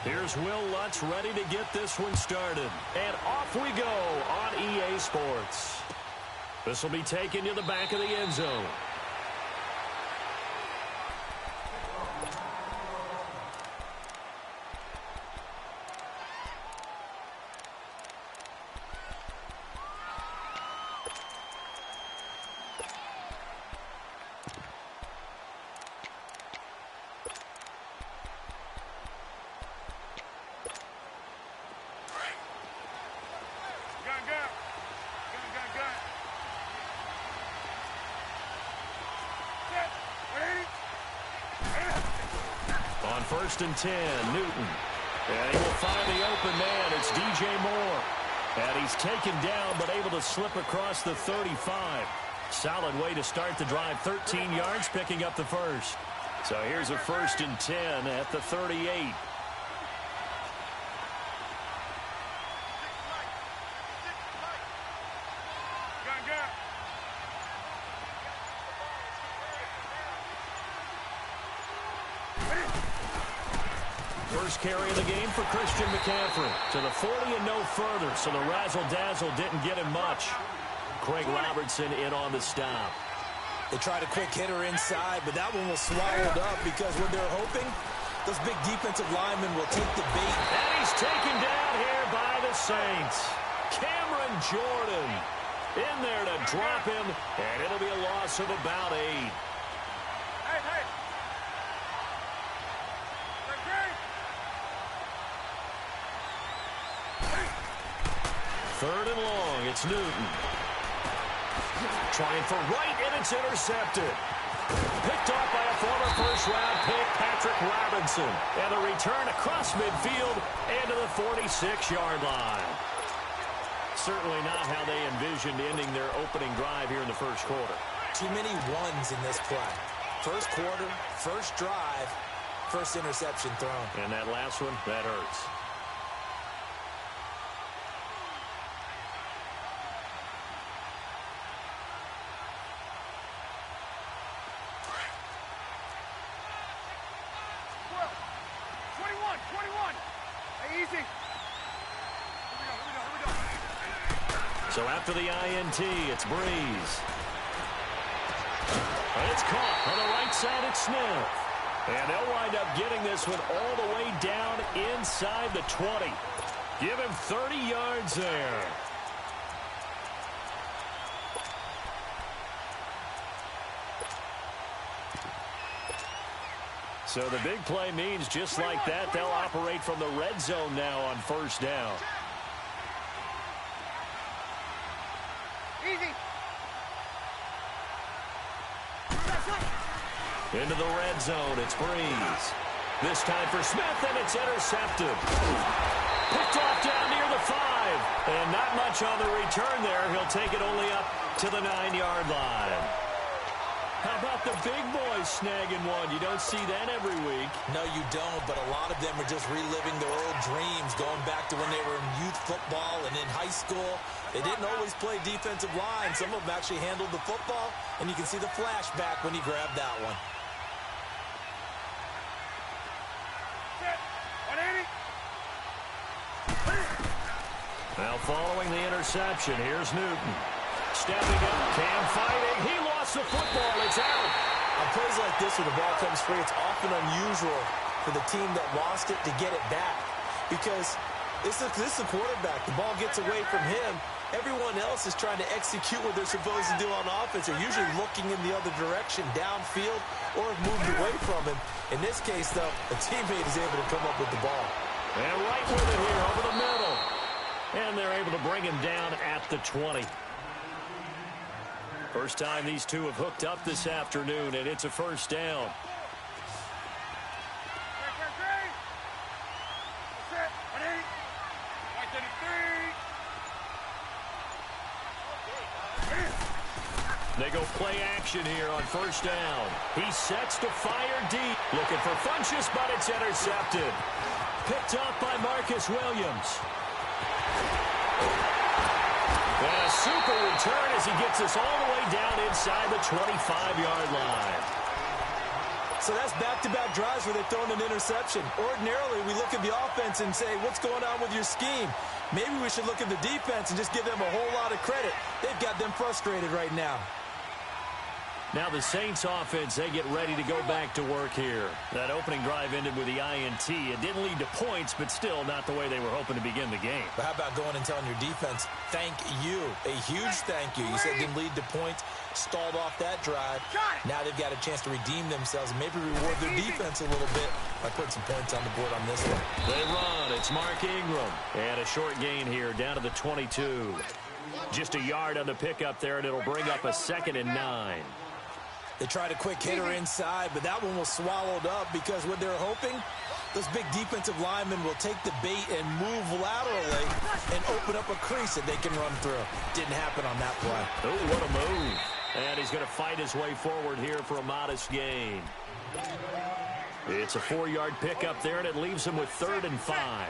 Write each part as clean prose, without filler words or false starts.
Here's Will Lutz ready to get this one started. And off we go on EA Sports. This will be taken to the back of the end zone. On 1st and 10, Newton. And he will find the open man. It's DJ Moore. And he's taken down but able to slip across the 35. Solid way to start the drive. 13 yards, picking up the first. So here's a 1st and 10 at the 38. First carry of the game for Christian McCaffrey. To the 40 and no further, so the razzle-dazzle didn't get him much. Craig Robertson in on the stop. They tried a quick hitter inside, but that one was swallowed up because what they're hoping, those big defensive linemen will take the bait. And he's taken down here by the Saints. Cameron Jordan in there to drop him, and it'll be a loss of about 8. Third and long, it's Newton. Trying for right, and it's intercepted. Picked off by a former first-round pick, Patrick Robinson. And a return across midfield and to the 46-yard line. Certainly not how they envisioned ending their opening drive here in the first quarter. Too many ones in this play. First quarter, first drive, first interception thrown. And that last one, that hurts. So after the INT, it's Breeze. And it's caught on the right side at Smith. And they'll wind up getting this one all the way down inside the 20. Give him 30 yards there. So the big play means just like that, they'll operate from the red zone now on first down. Into the red zone, it's Breeze. This time for Smith, and it's intercepted. Picked off down near the 5. And not much on the return there. He'll take it only up to the 9-yard line. How about the big boys snagging one? You don't see that every week. No, you don't, but a lot of them are just reliving their old dreams, going back to when they were in youth football and in high school. They didn't always play defensive line. Some of them actually handled the football, and you can see the flashback when he grabbed that one. Now following the interception, here's Newton. Stepping up, Cam fighting. He lost the football. It's out. On plays like this where the ball comes free, it's often unusual for the team that lost it to get it back. Because this is the quarterback. The ball gets away from him. Everyone else is trying to execute what they're supposed to do on offense. They're usually looking in the other direction, downfield, or have moved away from him. In this case, though, a teammate is able to come up with the ball. And right with it here, over the middle. And they're able to bring him down at the 20. First time these two have hooked up this afternoon, and it's a first down. They go play action here on first down. He sets to fire deep. Looking for Funchess, but it's intercepted. Picked up by Marcus Williams. And a super return as he gets us all the way down inside the 25-yard line. So that's back-to-back drives where they've thrown an interception. Ordinarily, we look at the offense and say, what's going on with your scheme? Maybe we should look at the defense and just give them a whole lot of credit. They've got them frustrated right now. Now the Saints offense, they get ready to go back to work here. That opening drive ended with the INT. It didn't lead to points, but still not the way they were hoping to begin the game. But how about going and telling your defense, thank you, a huge thank you. You said it didn't lead to points, stalled off that drive. Now they've got a chance to redeem themselves and maybe reward their defense a little bit by putting some points on the board on this one. They run. It's Mark Ingram. And a short gain here down to the 22. Just a yard on the pickup there, and it'll bring up a 2nd and 9. They tried a quick hitter inside, but that one was swallowed up because what they're hoping, those big defensive linemen will take the bait and move laterally and open up a crease that they can run through. Didn't happen on that play. Oh, what a move. And he's going to fight his way forward here for a modest gain. It's a 4-yard pickup there, and it leaves him with 3rd and 5.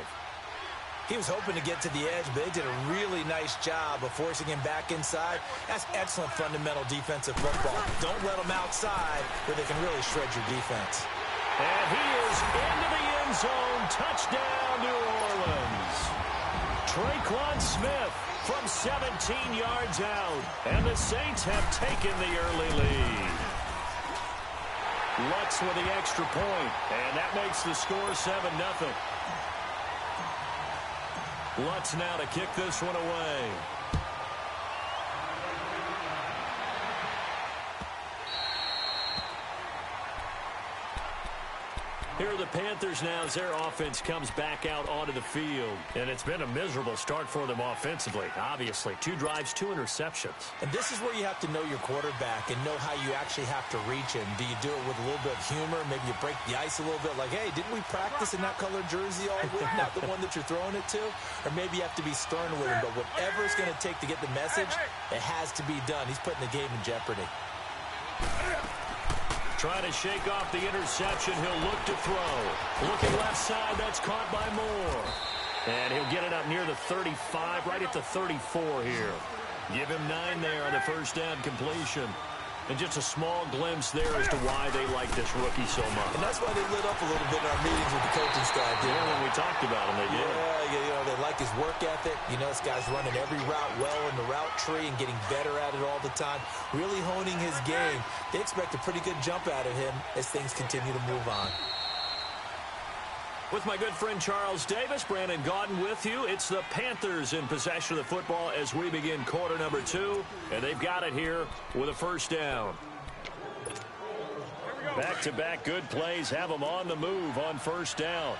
He was hoping to get to the edge, but they did a really nice job of forcing him back inside. That's excellent fundamental defensive football. Don't let them outside where they can really shred your defense. And he is into the end zone. Touchdown, New Orleans. Traquan Smith from 17 yards out. And the Saints have taken the early lead. Lutz with the extra point, and that makes the score 7-0. Lutz now to kick this one away. Here are the Panthers now as their offense comes back out onto the field. And it's been a miserable start for them offensively, obviously. 2 drives, 2 interceptions. And this is where you have to know your quarterback and know how you actually have to reach him. Do you do it with a little bit of humor? Maybe you break the ice a little bit like, hey, didn't we practice in that colored jersey all week? Not the one that you're throwing it to? Or maybe you have to be stern with him. But whatever it's going to take to get the message, it has to be done. He's putting the game in jeopardy. Trying to shake off the interception. He'll look to throw. Looking left side. That's caught by Moore. And he'll get it up near the 35, right at the 34 here. Give him 9 there on the first down completion. And just a small glimpse there as to why they like this rookie so much. And that's why they lit up a little bit in our meetings with the coaching staff. Yeah, when we talked about him, they did. Yeah, you know, they like his work ethic. You know, this guy's running every route well in the route tree and getting better at it all the time. Really honing his game. They expect a pretty good jump out of him as things continue to move on. With my good friend Charles Davis, Brandon Gaudin with you. It's the Panthers in possession of the football as we begin quarter number 2. And they've got it here with a first down. Back-to-back good plays have them on the move on first down.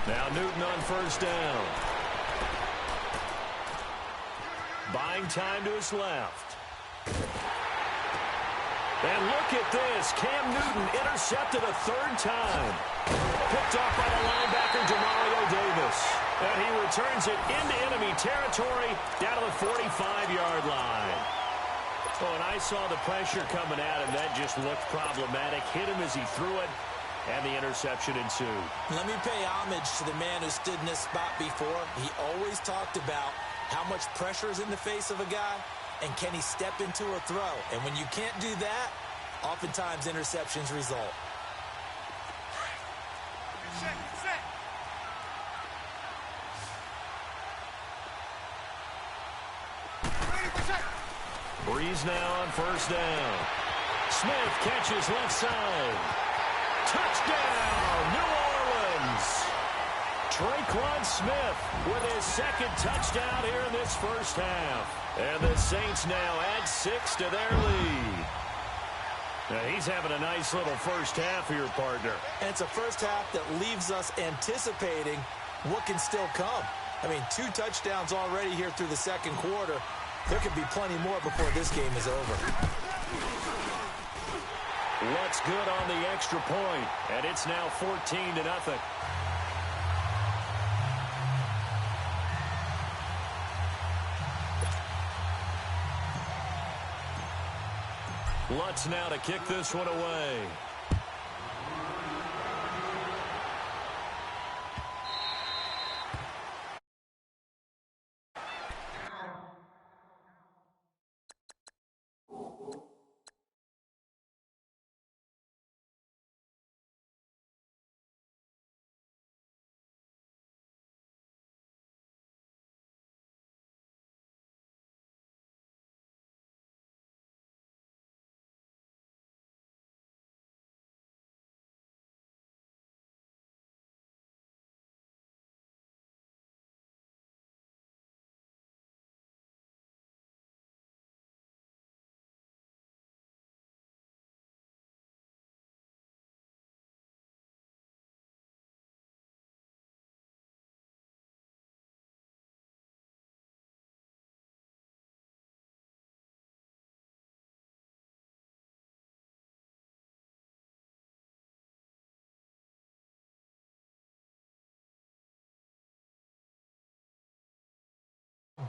Now Newton on first down. Buying time to his left. And look at this. Cam Newton intercepted a 3rd time. Picked off by the linebacker, Demario Davis. And he returns it into enemy territory down to the 45-yard line. Oh, and I saw the pressure coming at him. That just looked problematic. Hit him as he threw it. And the interception ensued. Let me pay homage to the man who stood in this spot before. He always talked about how much pressure is in the face of a guy and can he step into a throw. And when you can't do that, oftentimes interceptions result. Breeze now on first down. Smith catches left side. Touchdown, New Orleans. Traquan Smith with his 2nd touchdown here in this first half. And the Saints now add 6 to their lead. Now he's having a nice little first half here, partner. And it's a first half that leaves us anticipating what can still come. I mean, 2 touchdowns already here through the 2nd quarter. There could be plenty more before this game is over. Lutz good on the extra point, and it's now 14-0. Lutz now to kick this one away.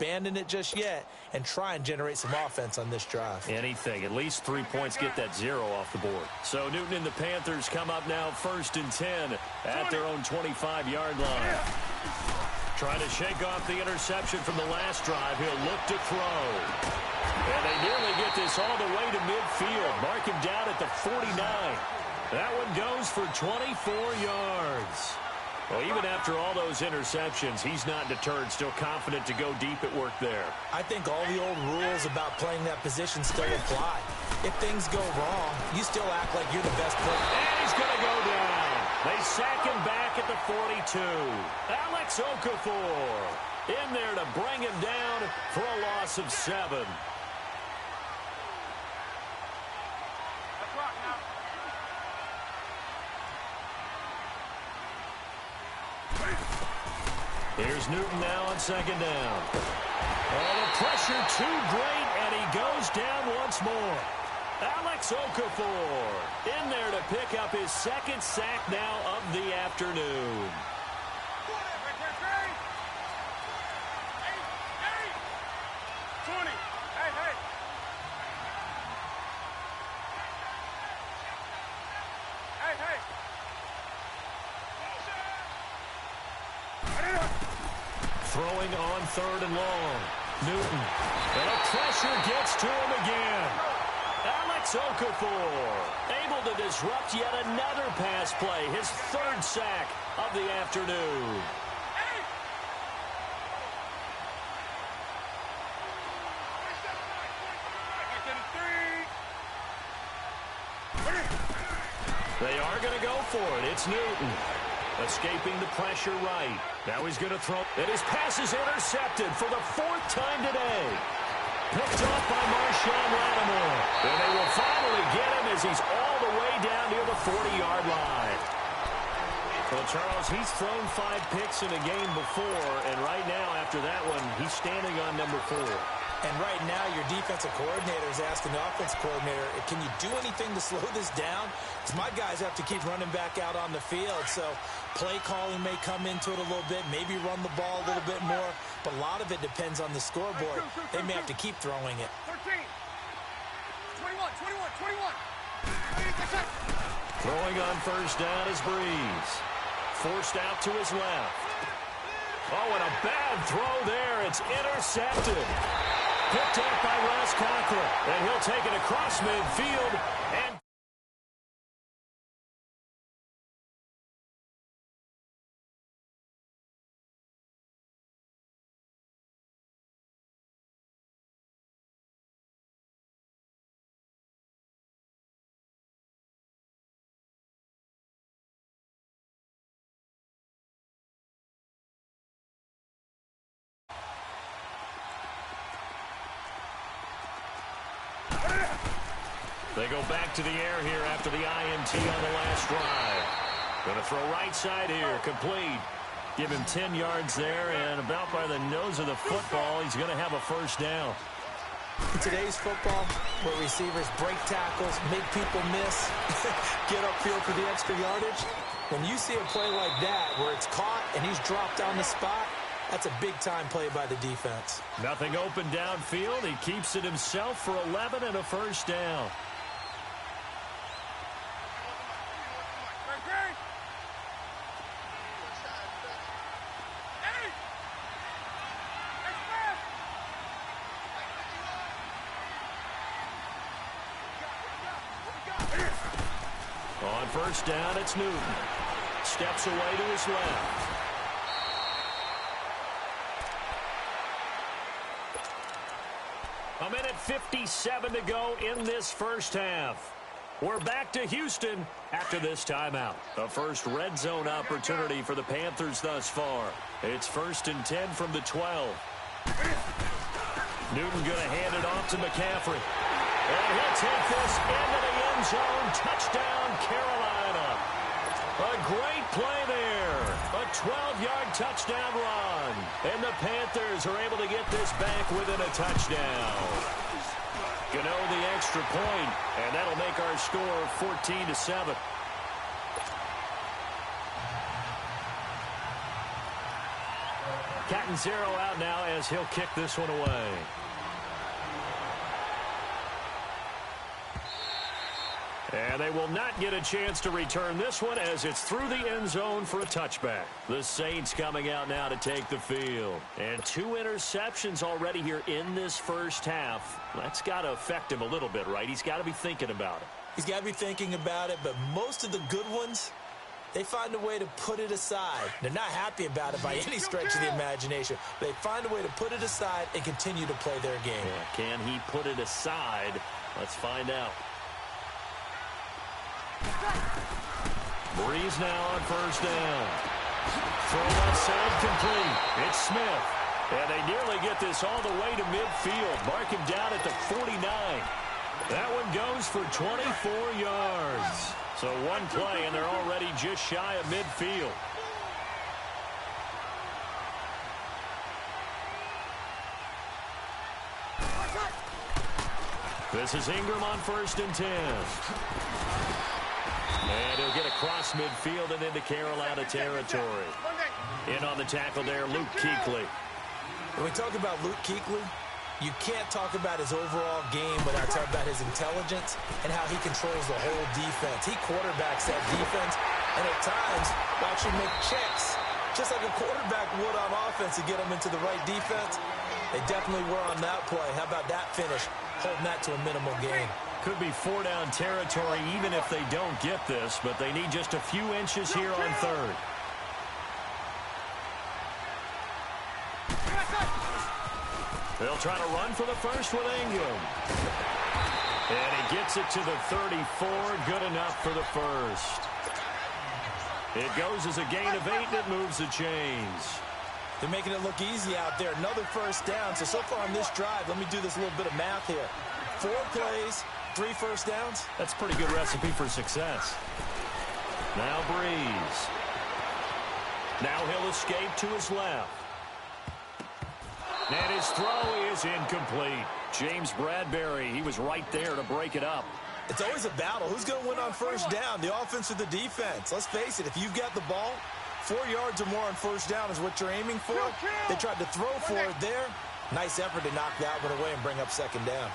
Abandon it just yet and try and generate some offense on this drive. Anything. At least 3 points, get that 0 off the board. So Newton and the Panthers come up now 1st and 10 at their own 25-yard line. Trying to shake off the interception from the last drive. He'll look to throw. And they nearly get this all the way to midfield. Mark him down at the 49. That one goes for 24 yards. Well, even after all those interceptions, he's not deterred, still confident to go deep at work there. I think all the old rules about playing that position still apply. If things go wrong, you still act like you're the best player. And he's going to go down. They sack him back at the 42. Alex Okafor in there to bring him down for a loss of 7. Here's Newton now on 2nd down. Oh, the pressure too great, and he goes down once more. Alex Okafor in there to pick up his 2nd sack now of the afternoon. Throwing on 3rd and long. Newton. And the pressure gets to him again. Alex Okafor able to disrupt yet another pass play. His 3rd sack of the afternoon. They are going to go for it. It's Newton. Escaping the pressure right. Now he's going to throw. And his pass is intercepted for the 4th time today. Picked off by Marshawn Lattimore. And they will finally get him as he's all the way down near the 40-yard line. Well, Charles, he's thrown 5 picks in a game before, and right now, after that one, he's standing on number 4. And right now, your defensive coordinator is asking the offensive coordinator, can you do anything to slow this down? Because my guys have to keep running back out on the field. So play calling may come into it a little bit, maybe run the ball a little bit more. But a lot of it depends on the scoreboard. They may have to keep throwing it. 13, 21. Throwing on 1st down is Breeze. Forced out to his left. Oh, and a bad throw there. It's intercepted. Picked up by Ross Cochran. And he'll take it across midfield. And they go back to the air here after the INT on the last drive. Going to throw right side here, complete. Give him 10 yards there, and about by the nose of the football, he's going to have a 1st down. In today's football, where receivers break tackles, make people miss, get upfield for the extra yardage, when you see a play like that where it's caught and he's dropped on the spot, that's a big-time play by the defense. Nothing open downfield. He keeps it himself for 11 and a 1st down. On first down, it's Newton. Steps away to his left. A minute 57 to go in this first half. We're back to Houston after this timeout. The first red zone opportunity for the Panthers thus far. It's 1st and 10 from the 12. Newton going to hand it off to McCaffrey. And he'll take this into the end zone. Touchdown, Carolina. A great play there. A 12-yard touchdown run. And the Panthers are able to get this back within a touchdown. Gano the extra point, and that'll make our score 14-7. Catanzaro out now as he'll kick this one away. And they will not get a chance to return this one as it's through the end zone for a touchback. The Saints coming out now to take the field. And 2 interceptions already here in this first half. That's got to affect him a little bit, right? He's got to be thinking about it. He's got to be thinking about it, but most of the good ones, they find a way to put it aside. They're not happy about it by any stretch of the imagination. They find a way to put it aside and continue to play their game. Yeah, can he put it aside? Let's find out. Breeze now on first down. Throw left side complete. It's Smith. And they nearly get this all the way to midfield. Mark him down at the 49. That one goes for 24 yards. So one play, and they're already just shy of midfield. This is Ingram on 1st and 10. And he'll get across midfield and into Carolina territory. In on the tackle there, Luke Kuechly. When we talk about Luke Kuechly, you can't talk about his overall game without talking about his intelligence and how he controls the whole defense. He quarterbacks that defense, and at times will actually make checks, just like a quarterback would on offense to get them into the right defense. They definitely were on that play. How about that finish, holding that to a minimal gain? Could be 4-down territory even if they don't get this, but they need just a few inches here on 3rd. They'll try to run for the first with Ingram. And he gets it to the 34. Good enough for the first. It goes as a gain of 8, and it moves the chains. They're making it look easy out there. Another first down. So far on this drive, let me do this little bit of math here. 4 plays, 3 first downs. That's a pretty good recipe for success. Now Breeze. Now he'll escape to his left. And his throw is incomplete. James Bradbury, he was right there to break it up. It's always a battle. Who's going to win on first down, the offense or the defense? Let's face it, if you've got the ball, 4 yards or more on first down is what you're aiming for. They tried to throw for it there. Nice effort to knock that one away and bring up 2nd down.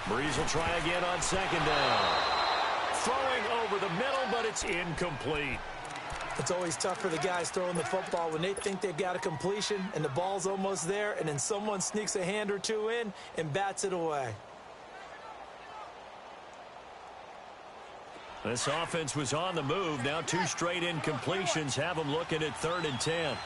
Breeze will try again on 2nd down. Throwing over the middle, but it's incomplete. It's always tough for the guys throwing the football when they think they've got a completion and the ball's almost there, and then someone sneaks a hand or 2 in and bats it away. This offense was on the move. Now 2 straight incompletions have them looking at 3rd and 10.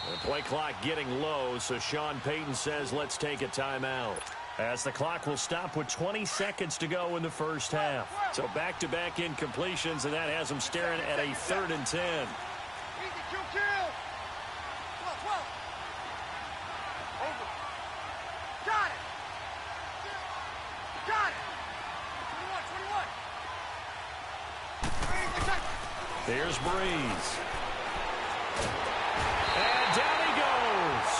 The play clock getting low, so Sean Payton says let's take a timeout. As the clock will stop with 20 seconds to go in the first half. So back-to-back incompletions, and that has them staring at a 3rd and 10. Here's Breeze. And down he goes.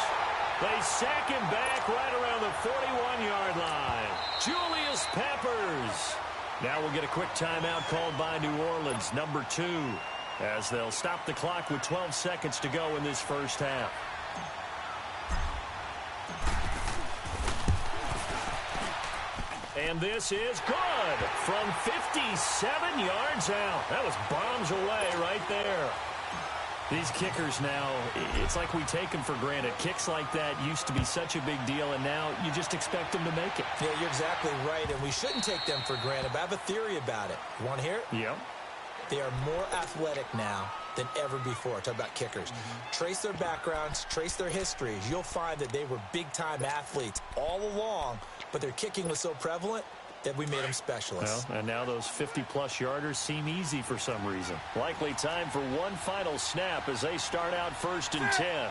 They sack him back right around the 41-yard line. Julius Peppers. Now we'll get a quick timeout called by New Orleans, number 2, as they'll stop the clock with 12 seconds to go in this first half. And this is good from 57 yards out. That was bombs away right there. These kickers now, it's like we take them for granted. Kicks like that used to be such a big deal, and now you just expect them to make it. Yeah, you're exactly right, and we shouldn't take them for granted, but I have a theory about it. You want to hear it? Yeah. They are more athletic now than ever before. Talk about kickers. Trace their backgrounds, trace their histories. You'll find that they were big-time athletes all along, but their kicking was so prevalent that we made them specialists. Well, and now those 50-plus yarders seem easy for some reason. Likely time for one final snap as they start out 1st and 10.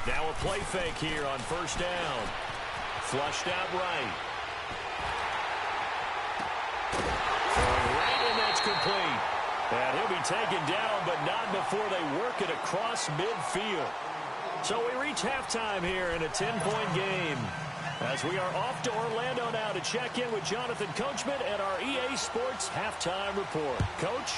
Now a play fake here on 1st down. Flushed out right. Right, and that's complete. And he'll be taken down, but not before they work it across midfield. So we reach halftime here in a 10-point game, as we are off to Orlando now to check in with Jonathan Coachman at our EA Sports Halftime Report. Coach?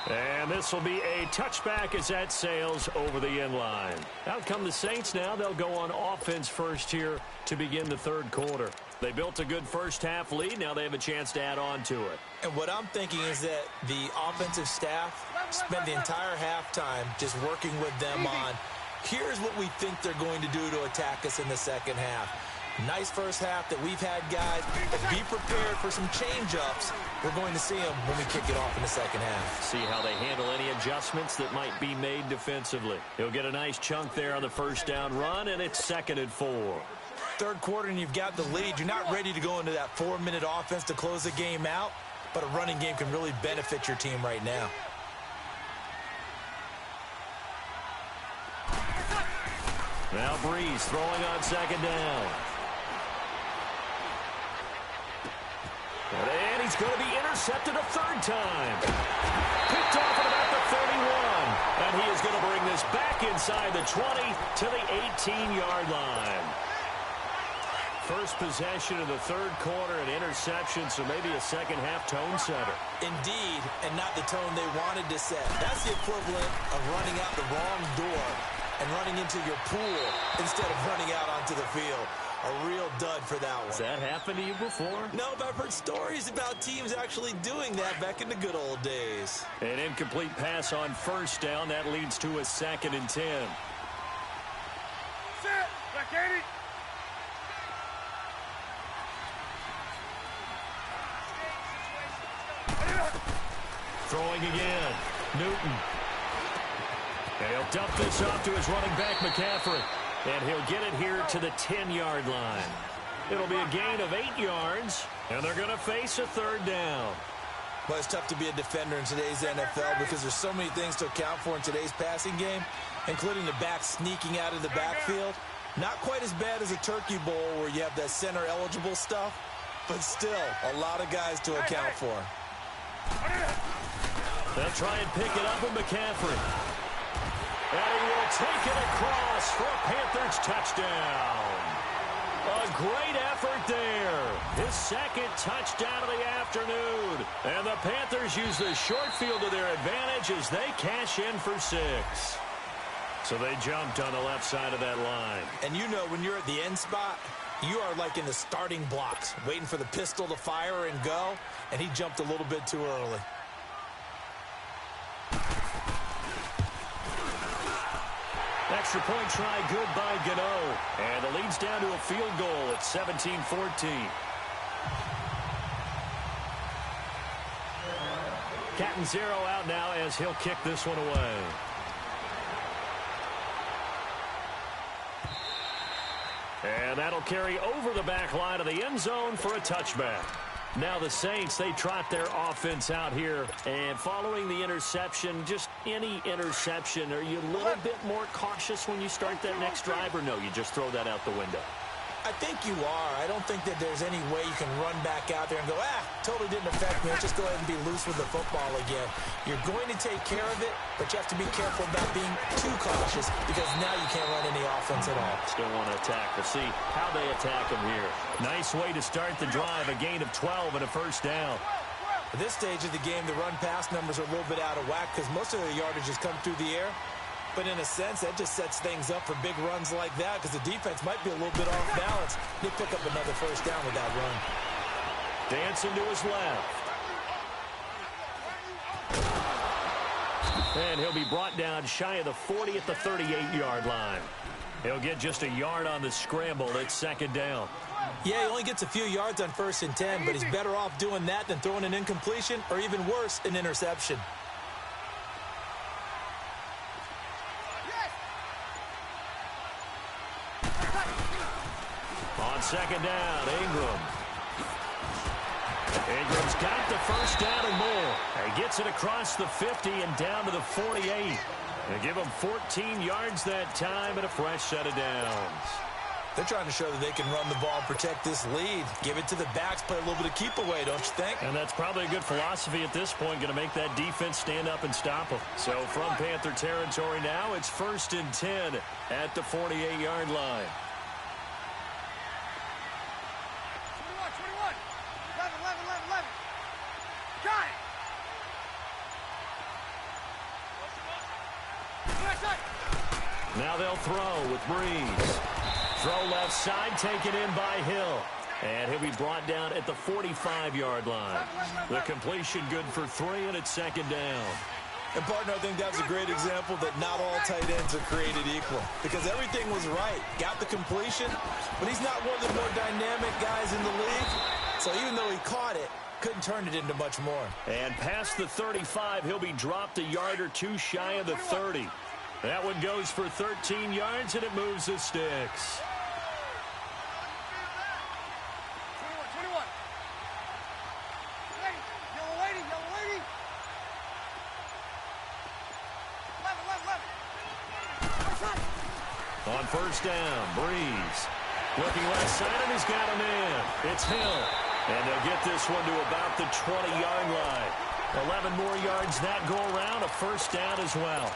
And this will be a touchback as that sails over the end line. Out come the Saints now. They'll go on offense first here to begin the 3rd quarter. They built a good first-half lead. Now they have a chance to add on to it. And what I'm thinking is that the offensive staff spent the entire halftime just working with them on, here's what we think they're going to do to attack us in the second half. Nice first half that we've had, guys. But be prepared for some change-ups. We're going to see them when we kick it off in the second half. See how they handle any adjustments that might be made defensively. He'll get a nice chunk there on the 1st down run, and it's 2nd and 4. 3rd quarter, and you've got the lead. You're not ready to go into that 4-minute offense to close the game out, but a running game can really benefit your team right now. Now Breeze throwing on 2nd down. And he's going to be intercepted a 3rd time. Picked off at about the 31. And he is going to bring this back inside the 20 to the 18-yard line. First possession of the 3rd quarter, an interception, so maybe a second-half tone setter. Indeed, and not the tone they wanted to set. That's the equivalent of running out the wrong door and running into your pool instead of running out onto the field. A real dud for that one. Has that happened to you before? No, but I've heard stories about teams actually doing that back in the good old days. An incomplete pass on 1st down. That leads to a 2nd and 10. Set. Back 80. Throwing again. Newton. And he'll dump this off to his running back, McCaffrey. And he'll get it here to the 10-yard line. It'll be a gain of 8 yards, and they're going to face a 3rd down. Well, it's tough to be a defender in today's NFL because there's so many things to account for in today's passing game, including the back sneaking out of the backfield. Not quite as bad as a turkey bowl where you have that center-eligible stuff, but still a lot of guys to account for. They'll try and pick it up with McCaffrey. And he will take it across for a Panthers touchdown. A great effort there. His 2nd touchdown of the afternoon. And the Panthers use the short field to their advantage as they cash in for 6. So they jumped on the left side of that line. And you know when you're at the end spot, you are like in the starting blocks, waiting for the pistol to fire and go, and he jumped a little bit too early. Extra point try good by Gano. And the lead's down to a field goal at 17-14. Catanzaro out now as he'll kick this one away. And that'll carry over the back line of the end zone for a touchback. Now the Saints, they trot their offense out here. And following the interception, just any interception, are you a little bit more cautious when you start that next drive? Or no, you just throw that out the window? I think you are. I don't think that there's any way you can run back out there and go, totally didn't affect me. Let's just go ahead and be loose with the football again. You're going to take care of it, but you have to be careful about being too cautious because now you can't run any offense at all. Still want to attack. We'll see how they attack them here. Nice way to start the drive, a gain of 12 and a first down. At this stage of the game, the run-pass numbers are a little bit out of whack because most of the yardage has come through the air. But in a sense, that just sets things up for big runs like that because the defense might be a little bit off balance. They pick up another first down with that run. Dancing to his left. And he'll be brought down shy of the 40 at the 38-yard line. He'll get just a yard on the scramble. It's second down. Yeah, he only gets a few yards on 1st and 10, but he's better off doing that than throwing an incompletion or even worse, an interception. On second down, Ingram. Ingram's got the first down and more. He gets it across the 50 and down to the 48. They give him 14 yards that time and a fresh set of downs. They're trying to show that they can run the ball and protect this lead. Give it to the backs, play a little bit of keep away, don't you think? And that's probably a good philosophy at this point, going to make that defense stand up and stop them. So from Panther territory now, it's 1st and 10 at the 48-yard line. 11. Got it. Now they'll throw with Breeze. Throw left side, taken in by Hill. And he'll be brought down at the 45-yard line. The completion good for 3, and it's second down. And, partner, I think that's a great example that not all tight ends are created equal. Because everything was right. Got the completion, but he's not one of the more dynamic guys in the league. So even though he caught it, couldn't turn it into much more. And past the 35, he'll be dropped a yard or two shy of the 30. That one goes for 13 yards, and it moves the sticks. 21. Yellow lady. 11. On first down, Breeze. Looking left side, and he's got him in. It's Hill. And they'll get this one to about the 20-yard line. 11 more yards that go around, a first down as well.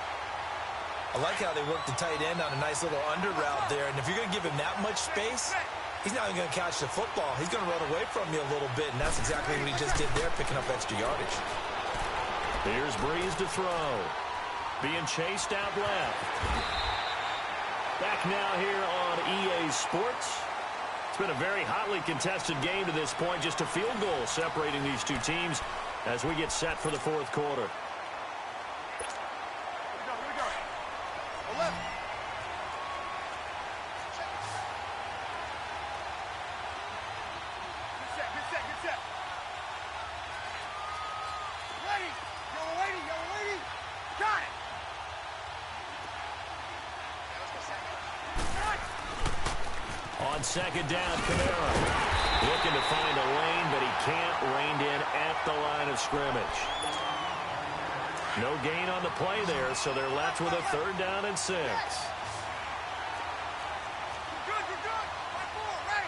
I like how they work the tight end on a nice little under route there. And if you're going to give him that much space, he's not even going to catch the football. He's going to run away from you a little bit, and that's exactly what he just did there, picking up extra yardage. Here's Breeze to throw. Being chased out left. Back now here on EA Sports. It's been a very hotly contested game to this point. Just a field goal separating these two teams as we get set for the fourth quarter. Here we go. 11. Good set. Ready. Yellow lady. Got it. On second down, Kamara looking to find a lane, but he can't. Reined in at the line of scrimmage. No gain on the play there, so they're left with a 3rd down and 6. You're good. 5-4, ready.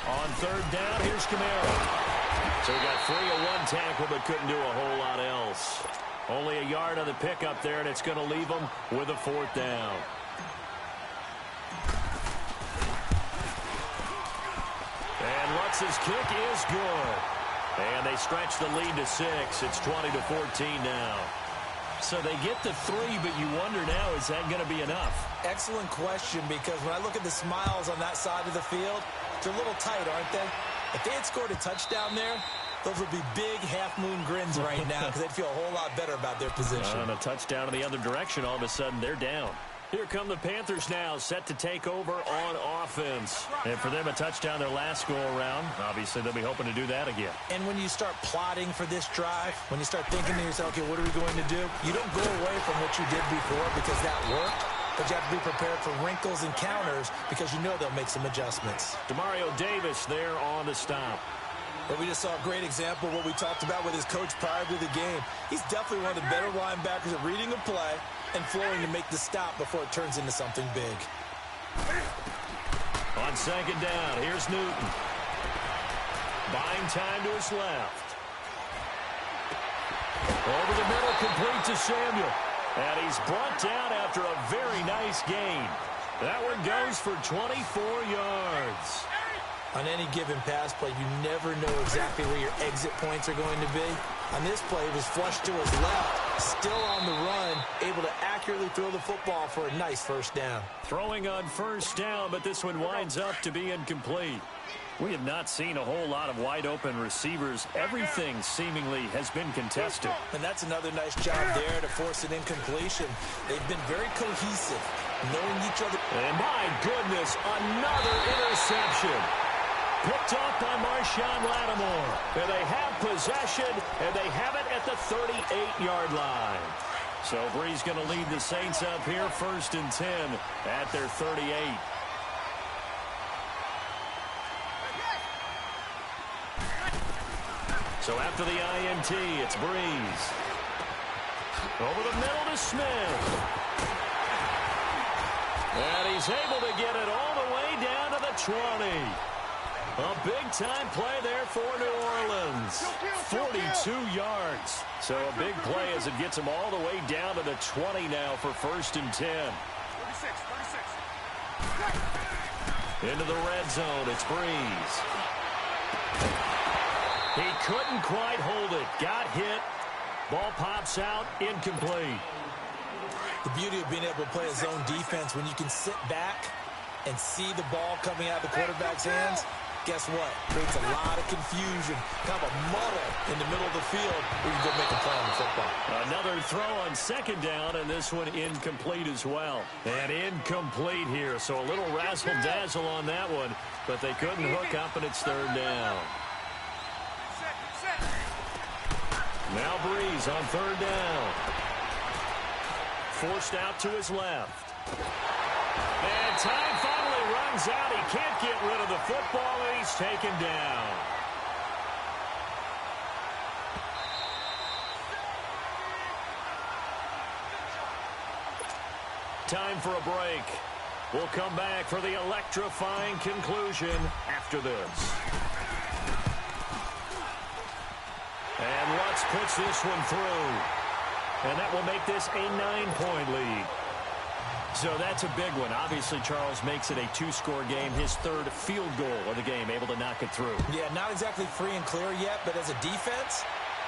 On 3rd down, here's Kamara. So he got free of one tackle, but couldn't do a whole lot else. Only a yard on the pickup there, and it's going to leave him with a 4th down. And Lutz's kick is good. And they stretch the lead to 6. It's 20-14 now. So they get to 3, but you wonder now, is that going to be enough? Excellent question, because when I look at the smiles on that side of the field, they're a little tight, aren't they? If they had scored a touchdown there, those would be big half-moon grins right now because they'd feel a whole lot better about their position. On a touchdown in the other direction, all of a sudden they're down. Here come the Panthers now, set to take over on offense. And for them, a touchdown their last go-around. Obviously, they'll be hoping to do that again. And when you start plotting for this drive, when you start thinking to yourself, okay, what are we going to do? You don't go away from what you did before because that worked. But you have to be prepared for wrinkles and counters because you know they'll make some adjustments. Demario Davis there on the stop. But we just saw a great example of what we talked about with his coach prior to the game. He's definitely one of the better linebackers at reading a play and flowing to make the stop before it turns into something big. On second down, here's Newton. Buying time to his left. Over the middle, complete to Samuel. And he's brought down after a very nice gain. That one goes for 24 yards. On any given pass play, you never know exactly where your exit points are going to be. On this play, it was flushed to his left, still on the run, able to accurately throw the football for a nice first down. Throwing on first down, but this one winds up to be incomplete. We have not seen a whole lot of wide-open receivers. Everything seemingly has been contested. And that's another nice job there to force an incompletion. They've been very cohesive, knowing each other. And my goodness, another interception. Picked off by Marshawn Lattimore. And they have possession, and they have it at the 38-yard line. So Bree's going to lead the Saints up here, 1st and 10 at their 38. So after the INT, it's Breeze. Over the middle to Smith. And he's able to get it all the way down to the 20. A big-time play there for New Orleans. 42 yards. So a big play as it gets him all the way down to the 20 now for 1st and 10. 36. Into the red zone, it's Breeze. He couldn't quite hold it. Got hit. Ball pops out, incomplete. The beauty of being able to play a zone defense when you can sit back and see the ball coming out of the quarterback's hands. Guess what? Creates a lot of confusion, kind of a muddle in the middle of the field where you can go make a play on the football. Another throw on second down, and this one incomplete as well. And incomplete here, so a little razzle-dazzle on that one, but they couldn't hook up, and it's 3rd down. Now Breeze on 3rd down. Forced out to his left. And time finally runs out. He can't get rid of the football, and he's taken down. Time for a break. We'll come back for the electrifying conclusion after this. And Lutz puts this one through. And that will make this a 9-point lead. So that's a big one. Obviously, Charles makes it a 2-score game. His 3rd field goal of the game, able to knock it through. Yeah, not exactly free and clear yet, but as a defense,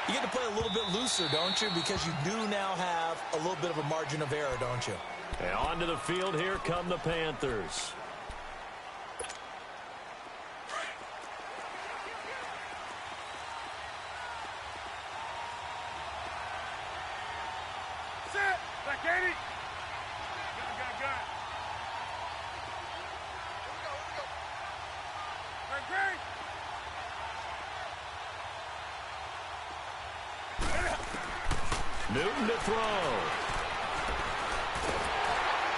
you get to play a little bit looser, don't you? Because you do now have a little bit of a margin of error, don't you? And onto the field, here come the Panthers. Newton to throw.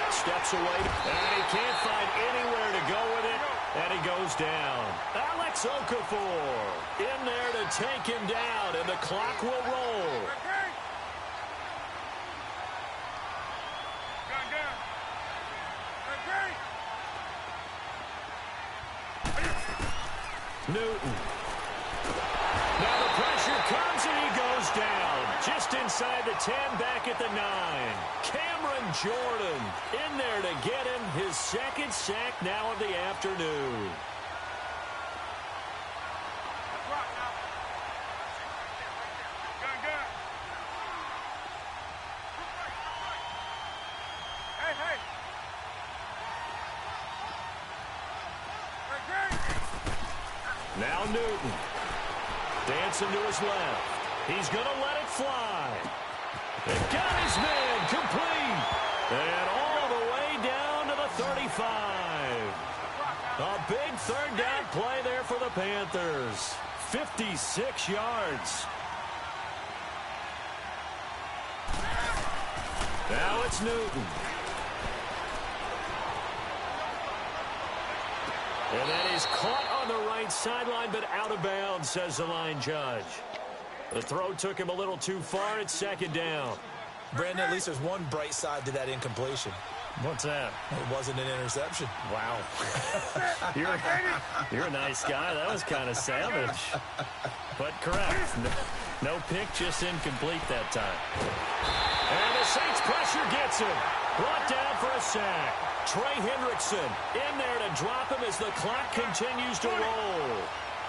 Steps away, and he can't find anywhere to go with it, and he goes down. Alex Okafor in there to take him down, and the clock will roll. Newton. Now the pressure comes, and he goes down. Just inside the 10, back at the 9. Cameron Jordan in there to get him his 2nd sack now of the afternoon. Now Newton. Dancing to his left. He's going to let it fly. And got his man complete. And all the way A big third down play there for the Panthers. 56 yards. Now it's Newton. And then he's caught on the right sideline, but out of bounds, says the line judge. The throw took him a little too far. It's second down. Brandon, at least there's one bright side to that incompletion. What's that? It wasn't an interception. Wow. You're a nice guy. That was kind of savage. But correct. No pick, just incomplete that time. And the Saints pressure gets him. Brought down for a sack. Trey Hendrickson in there to drop him as the clock continues to roll.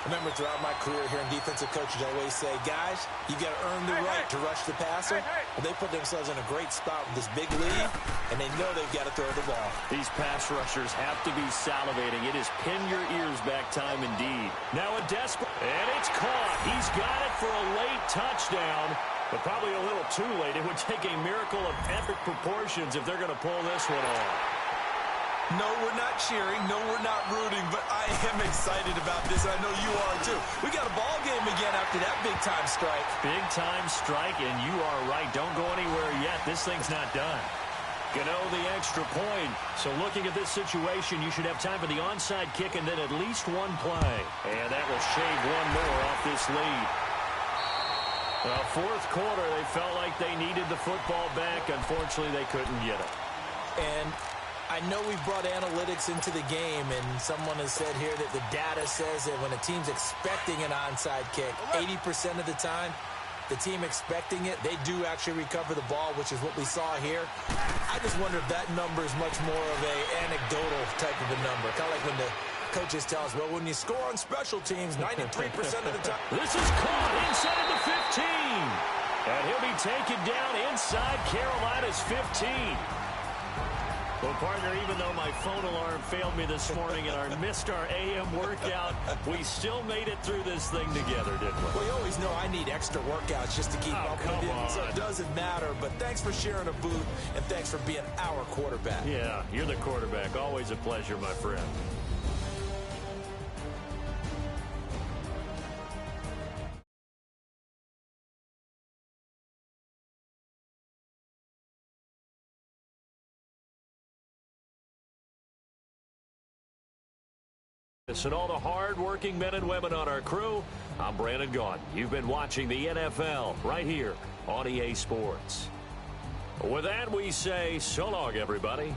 Remember, throughout my career here in defensive coaches, I always say, guys, you got to earn the right to rush the passer. Well, they put themselves in a great spot with this big lead, and they know they've got to throw the ball. These pass rushers have to be salivating. It is pin your ears back time indeed. Now a desperate, and it's caught. He's got it for a late touchdown, but probably a little too late. It would take a miracle of epic proportions if they're going to pull this one off. No, we're not cheering. No, we're not rooting, but I am excited about this. I know you are, too. We got a ball game again after that big-time strike. Big-time strike, and you are right. Don't go anywhere yet. This thing's not done. Gano the extra point. So looking at this situation, you should have time for the onside kick and then at least one play. And that will shave one more off this lead. Well, fourth quarter, they felt like they needed the football back. Unfortunately, they couldn't get it. And I know we've brought analytics into the game, and someone has said here that the data says that when a team's expecting an onside kick, 80% of the time, the team expecting it, they do actually recover the ball, which is what we saw here. I just wonder if that number is much more of a anecdotal type of a number, kind of like when the coaches tell us, well, when you score on special teams, 93% of the time. This is caught inside the 15. And he'll be taken down inside Carolina's 15. Well, partner, even though my phone alarm failed me this morning and missed our AM workout, we still made it through this thing together, didn't we? Well, you always know I need extra workouts just to keep up with it, so it doesn't matter. But thanks for sharing a boot, and thanks for being our quarterback. Yeah, you're the quarterback. Always a pleasure, my friend. And all the hard-working men and women on our crew, I'm Brandon Gaudin. You've been watching the NFL right here on EA Sports. With that, we say so long, everybody,